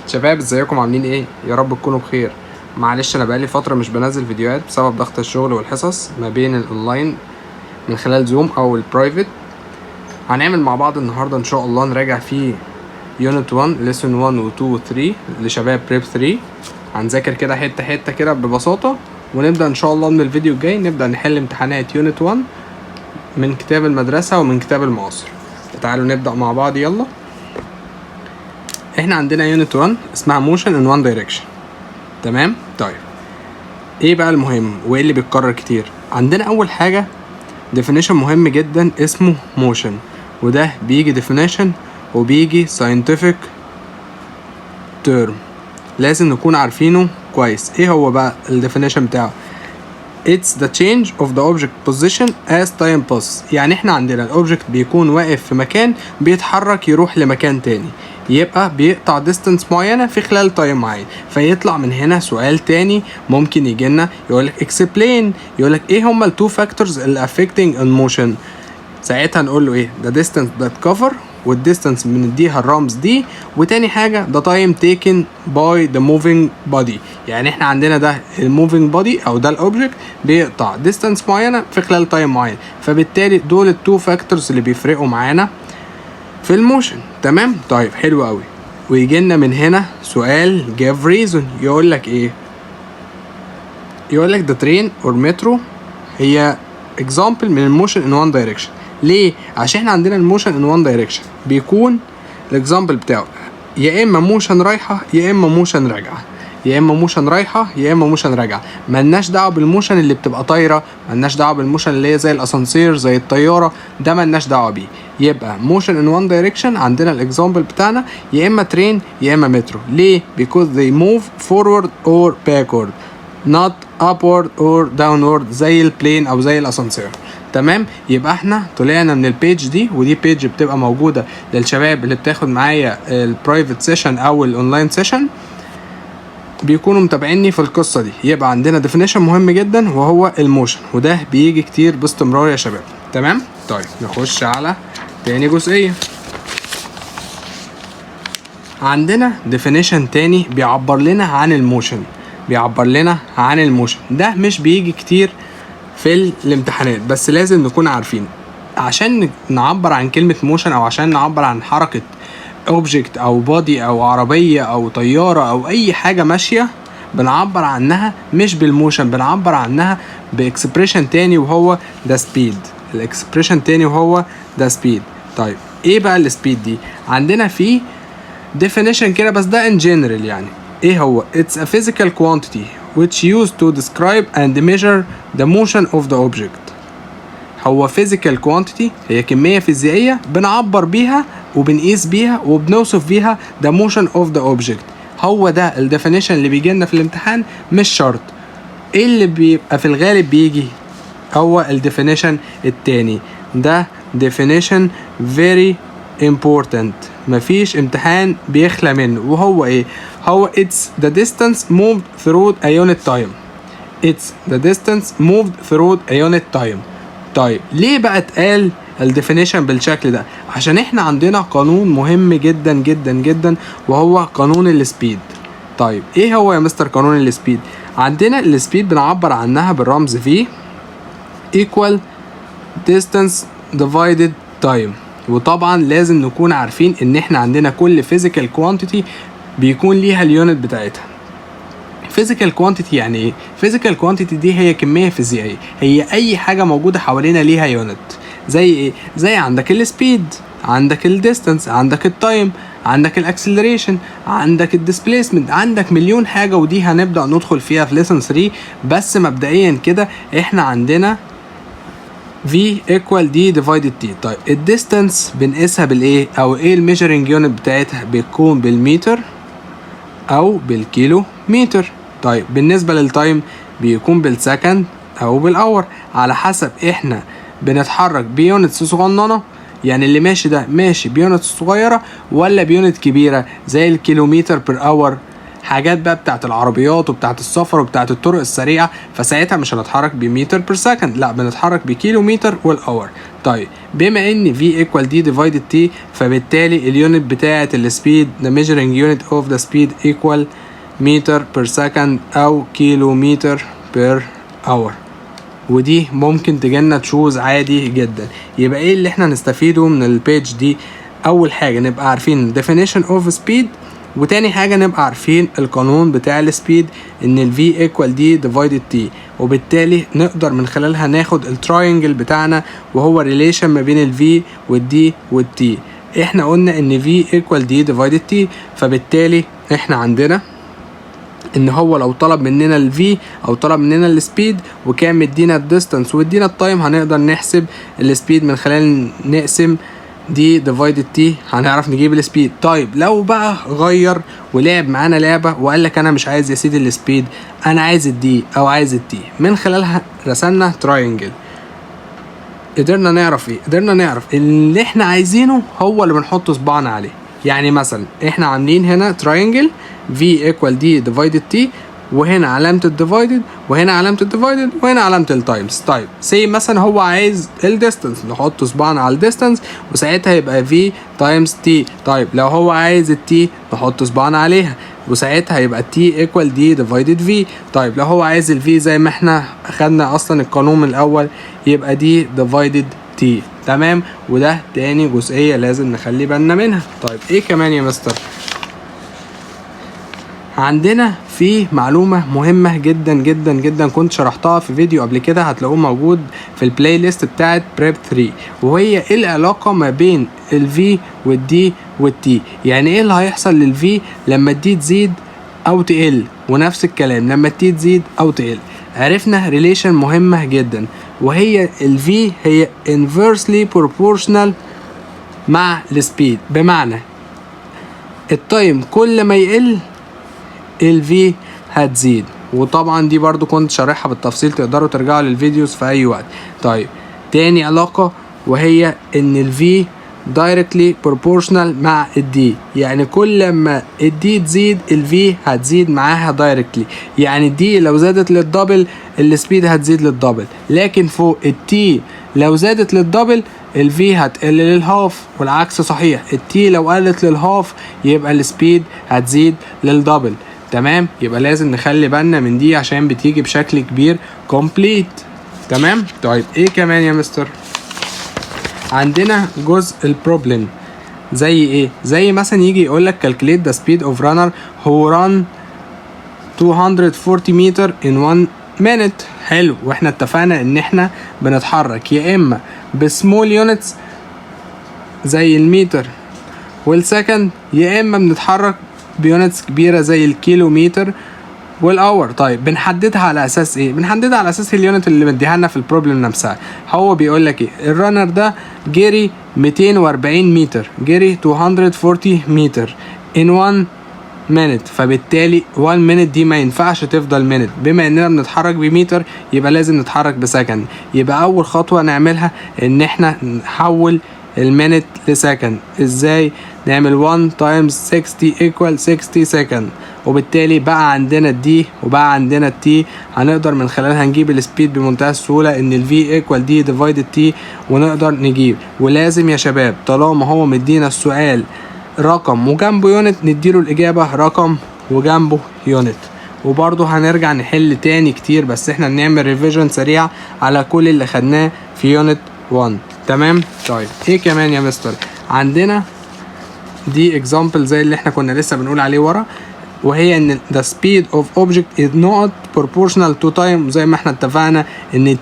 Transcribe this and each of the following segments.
شباب ازيكم عاملين ايه؟ يا رب تكونوا بخير. معلش انا بقالي فتره مش بنزل فيديوهات بسبب ضغط الشغل والحصص ما بين الاونلاين من خلال زوم او البرايفت. هنعمل مع بعض النهارده ان شاء الله نراجع فيه يونت 1 ليسون 1 و 2 و 3 لشباب بريب 3. هنذاكر كده حته حته كده ببساطه، ونبدا ان شاء الله من الفيديو الجاي نبدا نحل امتحانات يونت 1 من كتاب المدرسه ومن كتاب المعاصر. تعالوا نبدا مع بعض يلا. احنا عندنا يونت 1 اسمها موشن ان وان دايركشن. تمام. طيب ايه بقى المهم وايه اللي بيتكرر كتير؟ عندنا اول حاجه definition مهم جدا اسمه موشن، وده بيجي definition وبيجي scientific term لازم نكون عارفينه كويس. ايه هو بقى الديفينيشن بتاعه؟ It's the change of the object position as time passes. يعني احنا عندنا الاوبجكت بيكون واقف في مكان بيتحرك يروح لمكان تاني، يبقى بيقطع distance معينة في خلال time معين. فيطلع من هنا سؤال تاني ممكن يجينا يقولك explain، يقولك ايه هما التو factors اللي affecting in motion. ساعتها نقول له ايه؟ the distance that cover، والديستانس بنديها الرمز دي، وتاني حاجة the time taken by the moving body. يعني احنا عندنا ده الموفينج بودي او ده الاوبجكت بيقطع ديستانس معينة في خلال تايم معين، فبالتالي دول التو فاكتورز اللي بيفرقوا معانا في الموشن. تمام. طيب حلو قوي. ويجي لنا من هنا سؤال give reason، يقول لك ايه؟ يقول لك the train or metro هي example من الموشن in one direction. ليه؟ عشان احنا عندنا الموشن ان وان دايركشن بيكون الاكزامبل بتاعه يا اما موشن رايحه يا اما موشن راجعه، يا اما موشن رايحه يا اما موشن راجعه. ملناش دعوه بالموشن اللي بتبقى طايره، ملناش دعوه بالموشن اللي هي زي الاسانسير زي الطياره، ده ملناش دعوه بيه. يبقى موشن ان وان دايركشن عندنا الاكزامبل بتاعنا يا اما ترين يا اما مترو. ليه؟ because they move forward or backward not upward or downward زي البلين او زي الاسانسير. تمام. يبقى احنا طلعنا من البيج دي، ودي بيج بتبقى موجوده للشباب اللي بتاخد معايا البرايفت سيشن او الاونلاين سيشن، بيكونوا متابعيني في القصه دي. يبقى عندنا ديفينيشن مهم جدا وهو الموشن، وده بيجي كتير باستمرار يا شباب. تمام. طيب نخش على تاني جزئيه. عندنا ديفينيشن تاني بيعبر لنا عن الموشن، بيعبر لنا عن الموشن. ده مش بيجي كتير في الامتحانات بس لازم نكون عارفين. عشان نعبر عن كلمة موشن او عشان نعبر عن حركة اوبجكت او بودي او عربية او طيارة او اي حاجة ماشية، بنعبر عنها مش بالموشن، بنعبر عنها باكسبريشن تاني وهو ده سبيد. الاكسبريشن تاني وهو ده سبيد. طيب ايه بقى السبيد دي؟ عندنا فيه definition كده بس ده in general. يعني ايه هو؟ it's a physical quantity which used to describe and measure the motion of the object. هو physical quantity هي كمية فيزيائية بنعبر بيها وبنقيس بيها وبنوصف بيها the motion of the object. هو ده الديفينيشن اللي بيجي لنا في الامتحان، مش شرط. ايه اللي بيبقى في الغالب بيجي؟ هو الديفينيشن التاني ده definition very important، مفيش امتحان بيخلى منه. وهو ايه؟ هو it's the distance moved through a unit time. it's the distance moved through a unit time. طيب ليه بقى اتقال الديفينيشن بالشكل ده؟ عشان احنا عندنا قانون مهم جدا جدا جدا وهو قانون السبيد. طيب ايه هو يا مستر قانون السبيد؟ عندنا السبيد بنعبر عنها بالرمز V equal distance divided time. وطبعا لازم نكون عارفين ان احنا عندنا كل physical quantity بيكون ليها اليونت بتاعتها. physical quantity يعني ايه؟ physical quantity دي هي كمية فيزيائية، هي اي حاجة موجودة حوالينا ليها يونت. زي ايه؟ زي عندك السبيد، عندك الديستانس، عندك التايم، عندك الاكسلريشن، عندك الديسبليسمنت، عندك مليون حاجة، ودي هنبدأ ندخل فيها في lesson 3. بس مبدئيا كده احنا عندنا V equal D divided T. طيب الديستانس بنقيسها بالايه؟ او ايه الميجرنج يونت بتاعتها؟ بتكون بالمتر او بالكيلو متر. طيب بالنسبة للتايم بيكون بالسكند او بالاور، على حسب احنا بنتحرك بيونتس صغننة، يعني اللي ماشي ده ماشي بيونتس صغيرة ولا بيونت كبيرة زي الكيلومتر بير اور. حاجات بقى بتاعت العربيات وبتاعت السفر وبتاعت الطرق السريعه، فساعتها مش هنتحرك بمتر بير سكند، لا بنتحرك بكيلومتر والاور. طيب بما ان v equal d divided t، فبالتالي اليونت بتاعت السبيد the measuring unit of the speed equal متر بير سكند او كيلومتر بير اور. ودي ممكن تجينا تشوز عادي جدا. يبقى ايه اللي احنا نستفيده من البيج دي؟ اول حاجه نبقى عارفين definition of speed، وتاني حاجه نبقى عارفين القانون بتاع السبيد ان ال v equal d divided t، وبالتالي نقدر من خلالها ناخد التراينجل بتاعنا وهو relation ما بين ال v وال d وال t. احنا قلنا ان v equal d divided t، فبالتالي احنا عندنا ان هو لو طلب مننا ال v او طلب مننا السبيد وكان مدينا الديستانس وادينا التايم، هنقدر نحسب السبيد من خلال نقسم دي ديفايدد تي، هنعرف نجيب السبيد. طيب لو بقى غير ولعب معانا لعبه وقال لك انا مش عايز يا سيدي السبيد، انا عايز الدي او عايز التي، من خلالها رسمنا تراينجل. قدرنا نعرف ايه؟ قدرنا نعرف اللي احنا عايزينه هو اللي بنحط صباعنا عليه. يعني مثلا احنا عاملين هنا تراينجل v equal d divided t، وهنا علامة الديفايدد وهنا علامة الديفايدد وهنا علامة التايمز. طيب سي مثلا هو عايز الديستانس، نحط صباعنا على الديستانس وساعتها يبقى v تايمز t. طيب لو هو عايز التي نحط صباعنا عليها وساعتها يبقى t equal d divided v. طيب لو هو عايز ال v زي ما احنا اخدنا اصلا القانون من الاول يبقى d divided t. تمام، وده تاني جزئية لازم نخلي بالنا منها. طيب ايه كمان يا مستر؟ عندنا في معلومة مهمة جدا جدا جدا كنت شرحتها في فيديو قبل كده، هتلاقوه موجود في البلاي ليست بتاعت بريب 3، وهي ايه العلاقة ما بين ال V وال D وال T. يعني ايه اللي هيحصل لل V لما الدي تزيد او تقل، ونفس الكلام لما التي تزيد او تقل. عرفنا ريليشن مهمة جدا، وهي ال V هي inversely proportional مع السبيد، بمعنى التايم كل ما يقل ال V هتزيد. وطبعا دي برضو كنت شارحها بالتفصيل، تقدروا ترجعوا للفيديوز في اي وقت. طيب تاني علاقة وهي ان ال V directly proportional مع ال D، يعني كل ما ال D تزيد ال V هتزيد معاها directly. يعني ال D لو زادت للدبل السبيد هتزيد للدبل، لكن فوق ال T لو زادت للدبل ال V هتقل للهاف، والعكس صحيح. ال T لو قلت للهاف يبقى السبيد هتزيد للدبل. تمام، يبقى لازم نخلي بالنا من دي عشان بتيجي بشكل كبير كومبليت. تمام. طيب ايه كمان يا مستر؟ عندنا جزء البروبلم زي ايه؟ زي مثلا يجي يقول لك calculate the speed of runner who run 240 meter in 1 minute. حلو، واحنا اتفقنا ان احنا بنتحرك يا اما بسمول يونتس زي المتر والسكند، يا اما بنتحرك بيونتس كبيره زي الكيلومتر والاور. طيب بنحددها على اساس ايه؟ بنحددها على اساس اليونت اللي مديها لنا في البروبلم نفسها. هو بيقول لك ايه؟ الرانر ده جري 240 متر، جري 240 متر in 1 minute، فبالتالي 1 minute دي ما ينفعش تفضل minute. بما اننا بنتحرك بمتر يبقى لازم نتحرك بسكند. يبقى اول خطوه نعملها ان احنا نحول المينت لسكند. ازاي؟ نعمل 1 times 60 equal 60 second، وبالتالي بقى عندنا الدي وبقى عندنا التي. هنقدر من خلالها نجيب السبيد بمنتهى السهولة، ان الفي equal دي divided تي، ونقدر نجيب. ولازم يا شباب طالما هو مدينا السؤال رقم وجنبه يونت نديله الإجابة رقم وجنبه يونت. وبرضه هنرجع نحل تاني كتير، بس احنا بنعمل ريفيجن سريع على كل اللي خدناه في يونت 1. تمام. طيب ايه كمان يا مستر؟ عندنا دي example زي اللي احنا كنا لسه بنقول عليه ورا، وهي ان the speed of object is not proportional to time. زي ما احنا اتفقنا ان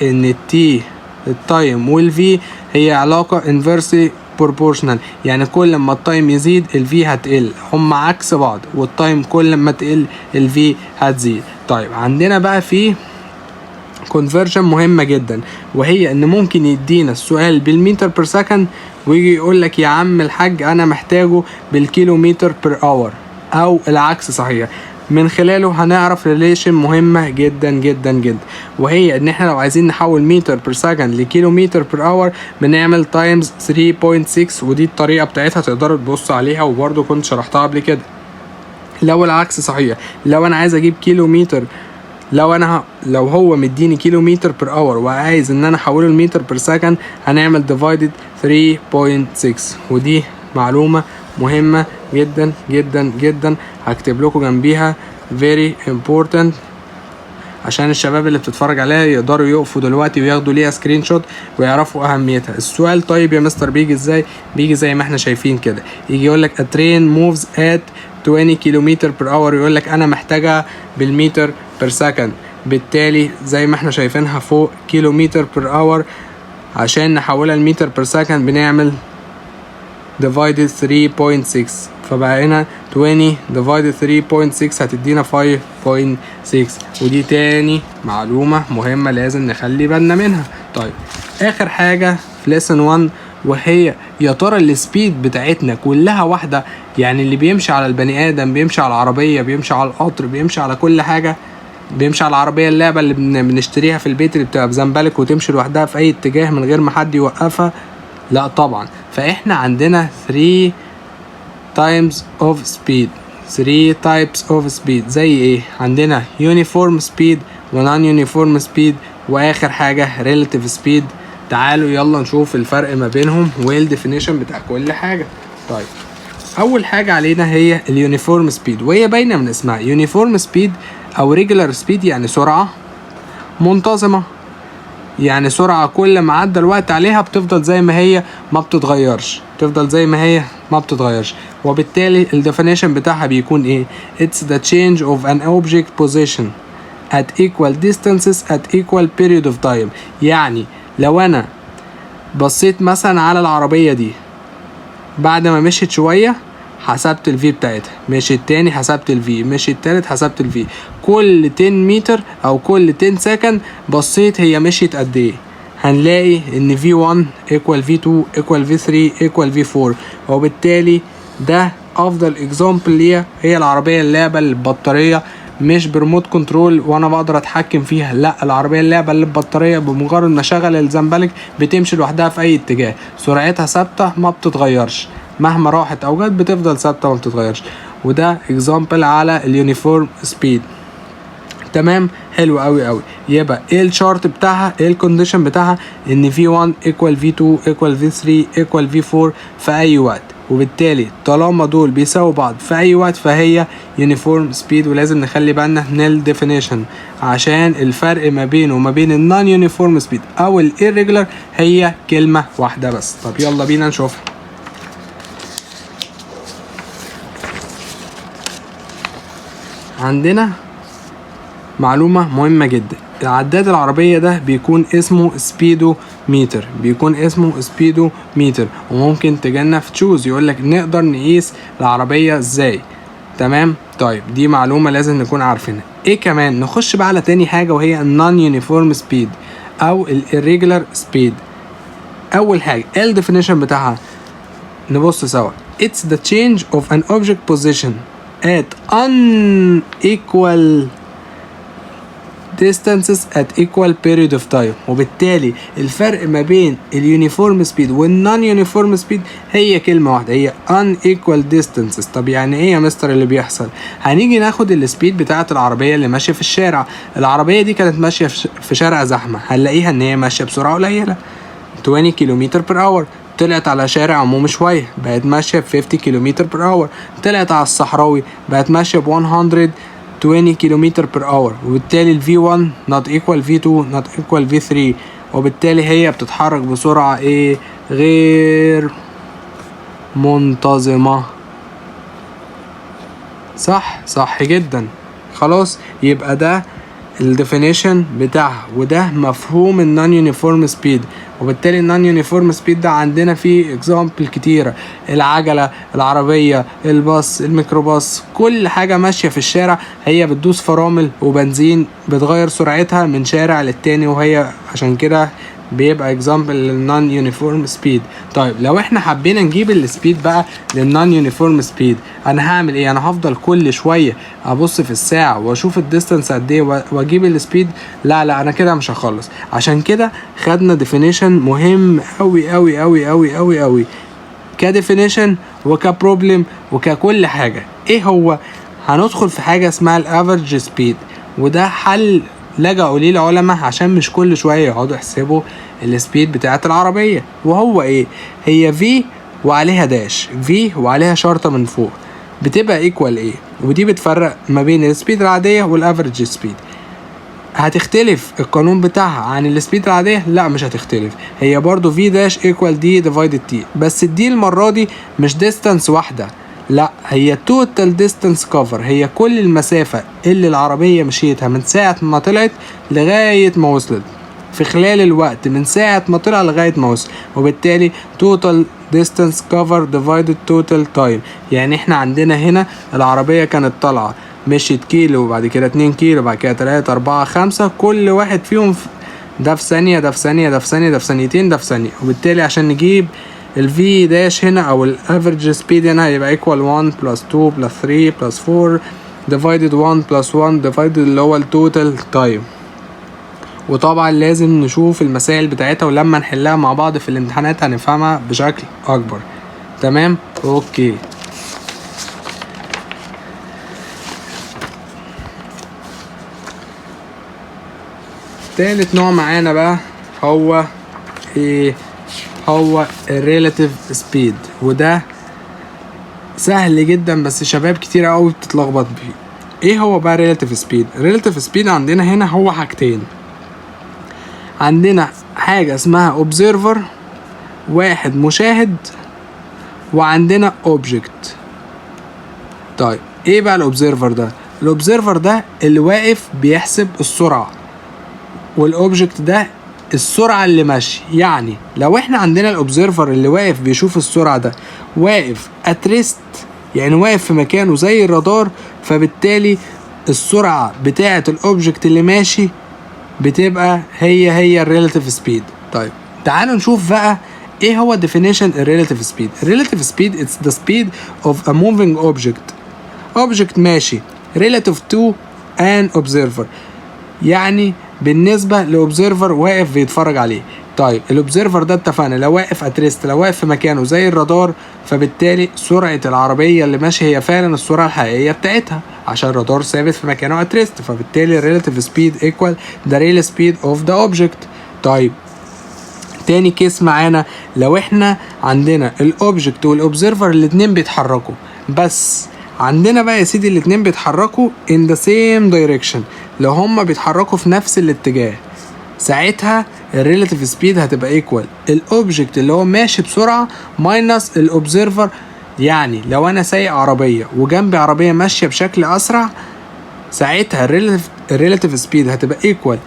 التي التايم والفي هي علاقة inversely proportional، يعني كل ما التايم يزيد الفي هتقل، هم عكس بعض، والتايم كل ما تقل الفي هتزيد. طيب عندنا بقى في conversion مهمة جدا، وهي ان ممكن يدينا السؤال بالمتر بير سكند ويجي يقول لك يا عم الحاج انا محتاجه بالكيلومتر بير اور، او العكس صحيح. من خلاله هنعرف ريليشن مهمة جدا جدا جدا، وهي ان احنا لو عايزين نحول متر بير سكند لكيلومتر بير اور بنعمل تايمز 3.6، ودي الطريقة بتاعتها تقدروا تبصوا عليها، وبرضه كنت شرحتها قبل كده. لو العكس صحيح، لو انا عايز اجيب كيلومتر، لو هو مديني كيلومتر بر اور وعايز ان انا احوله لمتر بر سكند، هنعمل ديفايدد 3.6. ودي معلومة مهمة جدا جدا جدا، هكتب لكم جنبيها very important عشان الشباب اللي بتتفرج عليها يقدروا يقفوا دلوقتي وياخدوا ليها سكرين شوت ويعرفوا اهميتها. السؤال طيب يا مستر بيجي ازاي؟ بيجي زي ما احنا شايفين كده، يجي يقول لك a train moves at 20 كيلومتر بر اور، يقول لك انا محتاجها بالمتر بر سكند، بالتالي زي ما احنا شايفينها فوق كيلومتر بر اور، عشان نحولها لمتر بر سكند بنعمل divided 3.6، فبقى هنا 20 divided 3.6 هتدينا 5.6. ودي تاني معلومة مهمة لازم نخلي بالنا منها. طيب اخر حاجة في lesson 1، وهي يا ترى السبيد بتاعتنا كلها واحدة؟ يعني اللي بيمشي على البني ادم، بيمشي على العربية، بيمشي على القطر، بيمشي على كل حاجة، بيمشي على العربية اللعبة اللي بنشتريها في البيت اللي بتبقى بزنبلك وتمشي لوحدها في اي اتجاه من غير ما حد يوقفها؟ لا طبعا. فاحنا عندنا 3 types of speed، 3 types of speed. زي ايه؟ عندنا uniform speed و non uniform speed، واخر حاجة relative speed. تعالوا يلا نشوف الفرق ما بينهم والديفينيشن بتاع كل حاجة. طيب اول حاجة علينا هي اليونيفورم سبيد، وهي باينة من اسمها يونيفورم سبيد او regular speed، يعني سرعة منتظمة، يعني سرعة كل ما عدى الوقت عليها بتفضل زي ما هي ما بتتغيرش، بتفضل زي ما هي ما بتتغيرش. وبالتالي الديفينيشن بتاعها بيكون ايه؟ It's the change of an object position at equal distances at equal period of time. يعني لو انا بصيت مثلا على العربية دي بعد ما مشيت شوية حسبت الفي بتاعتها، مشيت تاني حسبت الفي، مشيت تالت حسبت الفي، كل 10 متر او كل 10 سكند بصيت هي مشيت قد ايه، هنلاقي ان V1 equal V2 equal V3 equal V4. وبالتالي ده افضل اكزامبل ليها هي العربية اللعبة اللي ببطارية، مش بريموت كنترول وانا بقدر اتحكم فيها، لا العربية اللعبة اللي ببطارية بمجرد ما اشغل الزنبلك بتمشي لوحدها في اي اتجاه، سرعتها ثابتة ما بتتغيرش، مهما راحت او جت بتفضل ثابته ما بتتغيرش. وده اكزامبل على اليونيفورم سبيد. تمام، حلو قوي قوي. يبقى ايه الشارت بتاعها، ايه الكونديشن بتاعها؟ ان V1 equal V2 equal V3 equal V4 في اي وقت، وبالتالي طالما دول بيساووا بعض في اي وقت فهي يونيفورم سبيد. ولازم نخلي بالنا من الديفينيشن عشان الفرق ما بينه وما بين النون يونيفورم سبيد او الirregular هي كلمه واحده بس. طب يلا بينا نشوفها. عندنا معلومة مهمة جدا، العداد العربية ده بيكون اسمه سبيدو ميتر، بيكون اسمه سبيدو ميتر. وممكن تجينا في تشوز يقولك نقدر نقيس العربية ازاي. تمام، طيب دي معلومة لازم نكون عارفينها. ايه كمان؟ نخش بقى على تاني حاجة وهي النون يونيفورم سبيد او الirregular سبيد. اول حاجة الديفينيشن بتاعها نبص سوا. It's the change of an object position at unequal distances at equal period of time. وبالتالي الفرق ما بين اليونيفورم سبيد والنون يونيفورم سبيد هي كلمة واحدة، هي unequal distances. طب يعني ايه يا مستر اللي بيحصل؟ هنيجي ناخد السبيد بتاعة العربية اللي ماشية في الشارع، العربية دي كانت ماشية في شارع زحمة، هنلاقيها ان هي ماشية بسرعة قليلة 20 كيلومتر بر اور. طلعت على شارع عمومي شوية بقت ماشية ب 50 كيلومتر بر اور. طلعت على الصحراوي بقت ماشية ب 120 كيلومتر بر اور. وبالتالي ال V1 not equal V2 not equal V3. وبالتالي هي بتتحرك بسرعة ايه؟ غير منتظمة. صح جدا. خلاص، يبقى ده الديفينيشن بتاعها وده مفهوم النون يونيفورم سبيد. وبالتالي النون يونيفورم سبيد ده عندنا فيه اكزامبل كتيره، العجله، العربيه، الباص، الميكروباص، كل حاجه ماشيه في الشارع هي بتدوس فرامل وبنزين بتغير سرعتها من شارع للتاني، وهي عشان كده بيبقى اكزامبل للنون يونيفورم سبيد. طيب لو احنا حبينا نجيب السبيد بقى للنون يونيفورم سبيد، انا هعمل ايه؟ انا هفضل كل شويه ابص في الساعه واشوف الديستانس قد ايه واجيب السبيد؟ لا انا كده مش هخلص. عشان كده خدنا ديفينيشن مهم قوي قوي قوي قوي قوي قوي كديفينيشن وكبروبلم وككل حاجه. ايه هو؟ هندخل في حاجة اسمها الافرج سبيد، وده حل لجأوا ليه العلماء عشان مش كل شوية يقعدوا يحسبوا السبيد بتاعت العربية. وهو ايه؟ هي في وعليها داش، في وعليها شرطة من فوق، بتبقى ايكوال ايه؟ ودي بتفرق ما بين السبيد العادية والافرج سبيد. هتختلف القانون بتاعها عن السبيد العادية؟ لا مش هتختلف، هي برضو في داش ايكوال دي ديفايدد تي، بس الدي المرة دي مش ديستانس واحدة، لا هي توتال ديستانس كفر، هي كل المسافة اللي العربية مشيتها من ساعة ما طلعت لغاية ما وصلت، في خلال الوقت من ساعة ما طلع لغاية ما وصل، وبالتالي total distance cover divided total time. يعني احنا عندنا هنا العربية كانت طالعة مشيت كيلو وبعد كده 2 كيلو بعد كده 3 4 5، كل واحد فيهم ده في ثانية، ده في ثانية، ده في ثانية، ده في ثانيتين، ده في ثانية، وبالتالي عشان نجيب ال V داش هنا او ال average speed هنا هيبقى equal 1 plus 2 plus 3 plus 4 divided 1 plus 1 divided اللي هو ال total time. وطبعا لازم نشوف المسائل بتاعتها، ولما نحلها مع بعض في الامتحانات هنفهمها بشكل اكبر. تمام؟ اوكي. تالت نوع معانا بقى هو ايه؟ هو الريلاتيف سبيد، وده سهل جدا بس شباب كتير قوي بتتلخبط بيه. ايه هو بقى ريلاتيف سبيد؟ ريلاتيف سبيد عندنا هنا هو حاجتين، عندنا حاجة اسمها observer واحد مشاهد، وعندنا object. طيب ايه بقى الobserver ده؟ الobserver ده اللي واقف بيحسب السرعة، والobject ده السرعة اللي ماشي. يعني لو احنا عندنا الobserver اللي واقف بيشوف السرعة ده واقف at rest، يعني واقف في مكانه زي الرادار، فبالتالي السرعة بتاعة الobject اللي ماشي بتبقى هي الريلاتيف سبيد. طيب تعالوا نشوف بقى ايه هو definition الريلاتيف سبيد. الريلاتيف سبيد it's the speed of a moving object ماشي relative to an observer، يعني بالنسبة لأوبزيرفر واقف بيتفرج عليه. طيب الأوبزيرفر ده اتفقنا لو واقف اتريست، لو واقف في مكانه زي الرادار، فبالتالي سرعة العربية اللي ماشي هي فعلا السرعة الحقيقية بتاعتها، عشان الرادار ثابت في مكانه اتريست، فبالتالي relative speed equal the real speed of the object. طيب تاني كيس معانا، لو احنا عندنا الاوبجكت والاوبزيرفر الاتنين بيتحركوا، بس عندنا بقى يا سيدي الاتنين بيتحركوا in the same direction، لو هما بيتحركوا في نفس الاتجاه، ساعتها الريلاتيف سبيد هتبقى ايكوال الاوبجكت اللي هو ماشي بسرعة ماينس الاوبزيرفر. يعني لو انا سايق عربية وجنبي عربية ماشية بشكل اسرع، ساعتها الريلاتيف سبيد هتبقى ايكوال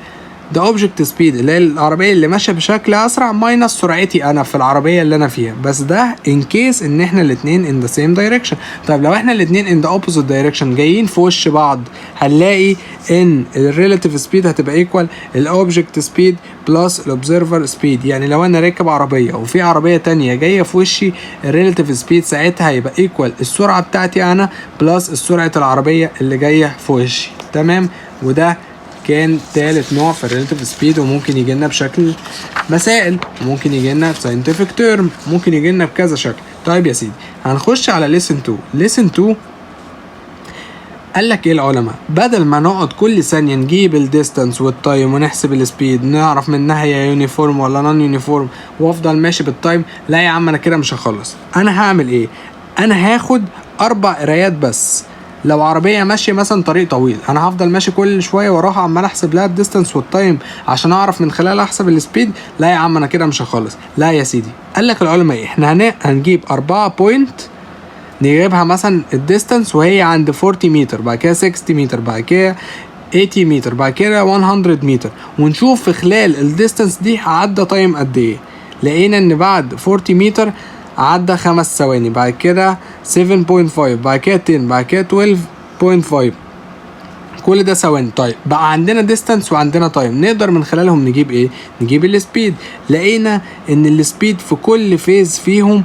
ده اوبجكت سبيد اللي هي العربيه اللي ماشيه بشكل اسرع ماينس سرعتي انا في العربيه اللي انا فيها، بس ده ان كيس ان احنا الاثنين ان ذا سيم دايركشن. طيب لو احنا الاثنين ان ذا اوبوزيت دايركشن جايين في وش بعض، هنلاقي ان الريلاتيف سبيد هتبقى ايكوال الاوبجكت سبيد بلس الاوبزرفر سبيد. يعني لو انا راكب عربيه وفي عربيه تانية جايه في وشي، الريلاتيف سبيد ساعتها هيبقى ايكوال السرعه بتاعتي انا بلس سرعه العربيه اللي جايه في وشي. تمام؟ وده كان تالت نوع في الريلاتيف سبيد، وممكن يجي لنا بشكل مسائل، ممكن يجي لنا ساينتفك تيرم، ممكن يجي لنا بكذا شكل. طيب يا سيدي هنخش على ليسن 2. ليسن 2 قال لك ايه العلماء؟ بدل ما نقعد كل ثانيه نجيب الديستانس والتايم ونحسب السبيد نعرف منها هي يونيفورم ولا نون يونيفورم وافضل ماشي بالتايم، لا يا عم انا كده مش هخلص. انا هعمل ايه؟ انا هاخد 4 قرايات بس. لو عربيه ماشيه مثلا طريق طويل، انا هفضل ماشي كل شويه واروح عمال احسب لها الديستانس والتايم عشان اعرف من خلالها احسب السبيد؟ لا يا عم انا كده مش هخلص. لا يا سيدي، قال لك العلماء ايه؟ احنا هنجيب 4 بوينت نجيبها مثلا الديستانس وهي عند 40 متر، بعد كده 60 متر، بعد كده 80 متر، بعد كده 100 متر، ونشوف في خلال الديستانس دي عدى تايم قد ايه. لقينا ان بعد 40 متر عدى 5 ثواني، بعد كده 7.5، بعد كده 10، بعد كده 12.5، كل ده ثواني. طيب بقى عندنا ديستانس وعندنا تايم، نقدر من خلالهم نجيب ايه؟ نجيب السبيد. لقينا ان السبيد في كل فيز فيهم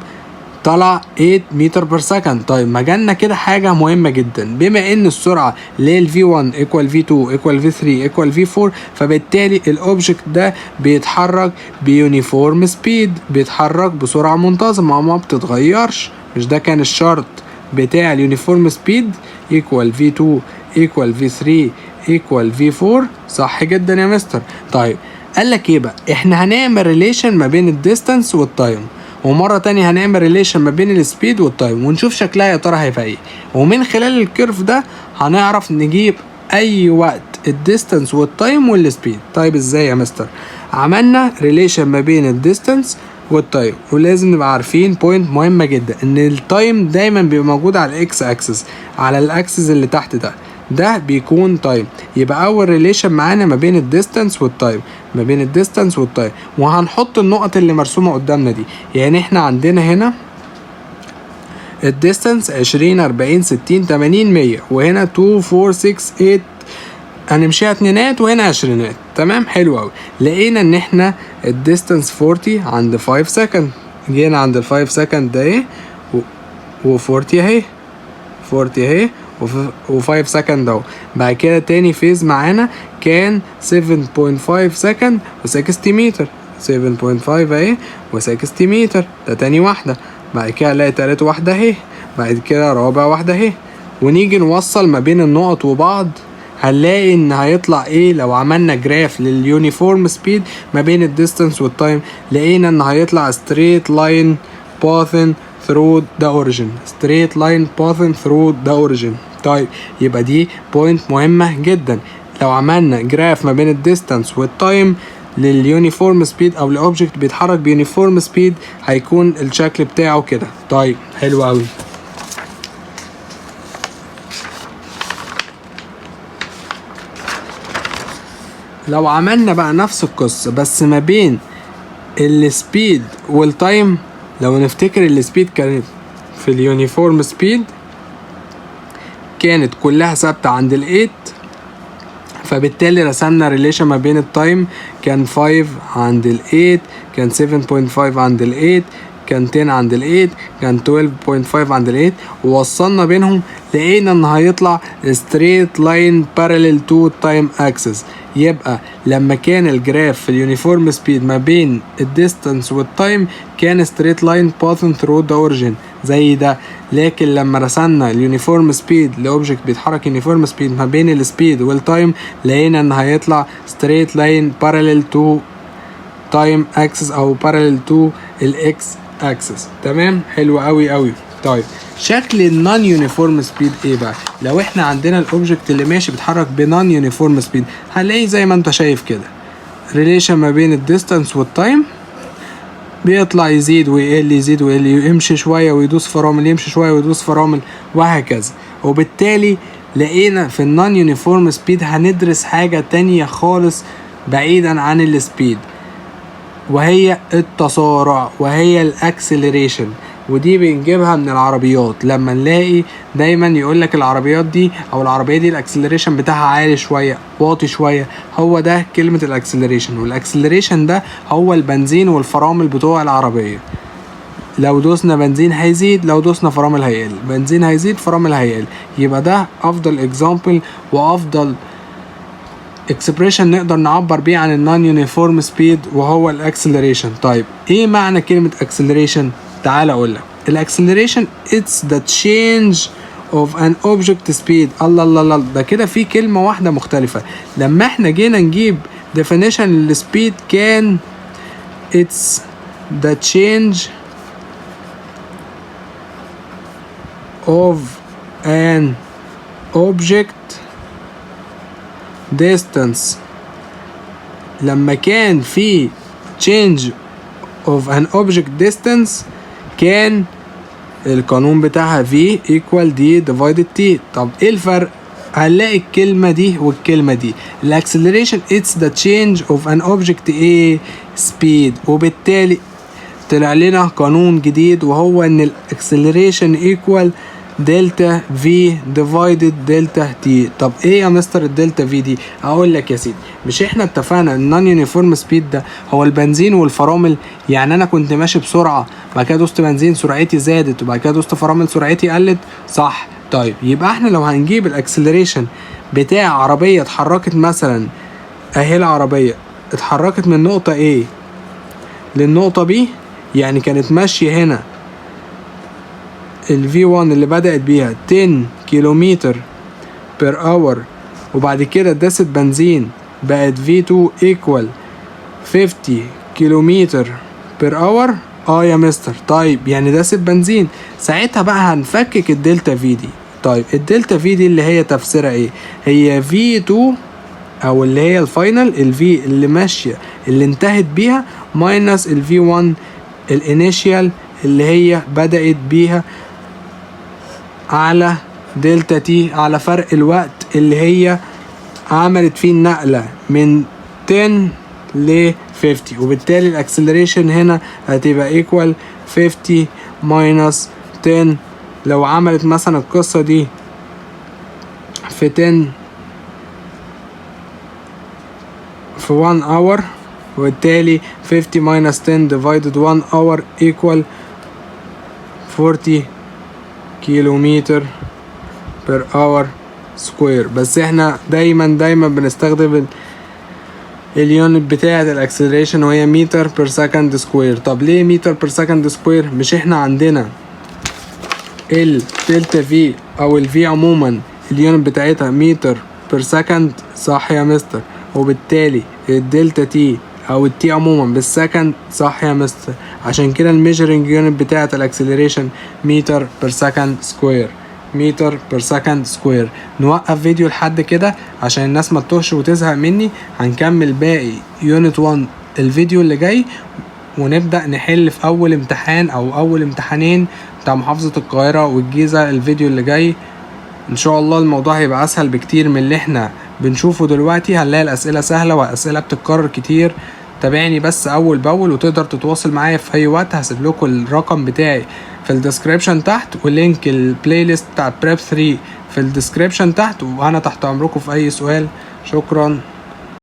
طلع 8 متر بير سكند. طيب ما جالنا كده حاجه مهمه جدا، بما ان السرعه اللي هي V1 equal V2 equal V3 equal V4، فبالتالي الاوبجكت ده بيتحرك بيونيفورم سبيد، بيتحرك بسرعه منتظمه ما بتتغيرش. مش ده كان الشرط بتاع اليونيفورم سبيد equal V2 equal V3 equal V4. صح جدا يا مستر. طيب قال لك ايه بقى؟ احنا هنعمل ريليشن ما بين الديستانس والتايم، ومره تانية هنعمل ريليشن ما بين السبيد والتايم، ونشوف شكلها يا ترى هيبقى ايه. ومن خلال الكيرف ده هنعرف نجيب اي وقت الديستانس والتايم والسبيد. طيب ازاي يا مستر؟ عملنا ريليشن ما بين الديستانس والتايم، ولازم نبقى عارفين بوينت مهمه جدا، ان التايم دايما بيبقى موجود على الاكس اكسس، على الاكسس اللي تحت ده بيكون تايم. يبقى اول ريليشن معانا ما بين الديستانس والتايم، ما بين الديستانس والتايم، وهنحط النقط اللي مرسومه قدامنا دي. يعني احنا عندنا هنا الديستانس 20 40 60 80 100، وهنا 2 4 6 8 هنمشيها اتنينات، وهنا عشرينات. تمام، حلو قوي. لقينا ان احنا الديستانس 40 عند 5 سكند، جينا عند ال 5 سكند ده ايه، و40 اهي، 40 اهي، و5 سكند اهو. بعد كده تاني فيز معانا كان 7.5 سكند و60 متر، 7.5 اهي و60 متر، ده تاني واحدة. بعد كده نلاقي تالت واحدة اهي، بعد كده رابع واحدة اهي. ونيجي نوصل ما بين النقط وبعض، هنلاقي ان هيطلع ايه لو عملنا جراف لليونيفورم سبيد ما بين الديستانس والتايم. لقينا ان هيطلع straight line passing through the origin، straight line passing through the origin. طيب يبقى دي بوينت مهمة جدا. لو عملنا جراف ما بين الديستانس والتايم لليونيفورم سبيد او لاوبجكت بيتحرك بيونيفورم سبيد، هيكون الشكل بتاعه كده. طيب حلو قوي. لو عملنا بقى نفس القصة بس ما بين السبيد والتايم، لو نفتكر السبيد كانت في اليونيفورم سبيد كانت كلها ثابتة عند ال 8، فبالتالي رسمنا ريليشن ما بين التايم، كان 5 عند ال 8، كان 7.5 عند ال 8، كان 10 عند ال 8، كان 12.5 عند ال 8، ووصلنا بينهم. لقينا ان هيطلع straight line parallel to time axis. يبقى لما كان الجراف في اليونيفورم سبيد ما بين الديستانس والتايم كان straight line passing through the origin زي ده. لكن لما رسمنا اليونيفورم سبيد لاوبجكت بيتحرك يونيفورم سبيد ما بين السبيد والتايم، لقينا ان هيطلع straight line parallel to time axis او parallel to الاكس اكسس. تمام، حلو قوي قوي. طيب شكل النون يونيفورم سبيد ايه بقى؟ لو احنا عندنا الاوبجكت اللي ماشي بيتحرك بنون يونيفورم سبيد، هنلاقي زي ما انت شايف كده ريليشن ما بين الديستانس والتايم، بيطلع يزيد ويقل، يزيد ويقل، يمشي شويه ويدوس فرامل، يمشي شويه ويدوس فرامل، وهكذا. وبالتالي لقينا في النون يونيفورم سبيد هندرس حاجه تانية خالص بعيدا عن السبيد، وهي التسارع، وهي الاكسلريشن. ودي بنجيبها من العربيات، لما نلاقي دايما يقولك العربيات دي او العربيه دي الاكسلريشن بتاعها عالي شويه واطي شويه، هو ده كلمه الاكسلريشن. والاكسلريشن ده هو البنزين والفرامل بتوع العربيه. لو دوسنا بنزين هيزيد، لو دوسنا فرامل هيقل، بنزين هيزيد، فرامل هيقل. يبقى ده افضل اكزامبل وافضل اكسبريشن نقدر نعبر بيه عن النون يونيفورم سبيد، وهو الاكسلريشن. طيب ايه معنى كلمه اكسلريشن؟ تعال اقول لك. الاكسلريشن it's the change of an object speed. الله الله الله، ده كده في كلمه واحده مختلفه. لما احنا جينا نجيب definition للسبيد كان it's the change of an object distance. لما كان في change of an object distance كان القانون بتاعها V equal D divided T. طب ايه الفرق؟ هنلاقي الكلمة دي والكلمة دي. الاكسلريشن it's the change of an object A speed، وبالتالي طلع لنا قانون جديد، وهو ان الاكسلريشن equal دلتا في ديفايدد دلتا تي. طب ايه يا مستر الدلتا في دي؟ اقول لك يا سيدي، مش احنا اتفقنا ان النون يونيفورم سبيد ده هو البنزين والفرامل؟ يعني انا كنت ماشي بسرعه، بعد كده دوست بنزين سرعتي زادت، وبعد كده دوست فرامل سرعتي قلت، صح؟ طيب يبقى احنا لو هنجيب الاكسلريشن بتاع عربيه اتحركت مثلا اهي، العربيه اتحركت من نقطه A للنقطه B، يعني كانت ماشيه هنا ال V1 اللي بدأت بيها 10 كيلومتر بير اور، وبعد كده داسة بنزين بقت V2 equal 50 كيلومتر بير اور. يا مستر، طيب يعني داسة بنزين، ساعتها بقى هنفكك الدلتا في دي. طيب الدلتا في دي اللي هي تفسيرها ايه؟ هي V2 او اللي هي الفاينل، ال V اللي ماشية اللي انتهت بيها ماينس ال V1 الانيشيال اللي هي بدأت بيها على دلتا تي، على فرق الوقت اللي هي عملت فيه النقلة من 10 ل 50، وبالتالي الاكسلريشن هنا هتبقى ايكوال 50 ماينس 10. لو عملت مثلا القصة دي في 10 في 1 hour، وبالتالي 50 minus 10 divided 1 hour equal 40 كيلومتر per hour square. بس احنا دايما بنستخدم اليونت بتاعة الاكسلريشن وهي متر per second square. طب ليه متر per second square؟ مش احنا عندنا الدلتا في او الفي عموما اليونت بتاعتها متر per second، صح يا مستر؟ وبالتالي الدلتا تي او التي عموما بالسكند، صح يا مستر؟ عشان كده الميجرنج يونت بتاعة الاكسلريشن متر بير سكند سكوير، متر بير سكند سكوير. نوقف فيديو لحد كده عشان الناس ما تتوهش وتزهق مني. هنكمل باقي يونت 1 الفيديو اللي جاي، ونبدأ نحل في اول امتحان او اول امتحانين بتاع محافظة القاهرة والجيزة الفيديو اللي جاي. ان شاء الله الموضوع هيبقى اسهل بكتير من اللي احنا بنشوفه دلوقتي. هنلاقي الاسئله سهله واسئله بتتكرر كتير. تابعني بس اول باول، وتقدر تتواصل معايا في اي وقت. هسيب لكم الرقم بتاعي في الديسكريبشن تحت، ولينك البلاي ليست بتاع بريب 3 في الديسكريبشن تحت، وانا تحت امركم في اي سؤال. شكرا.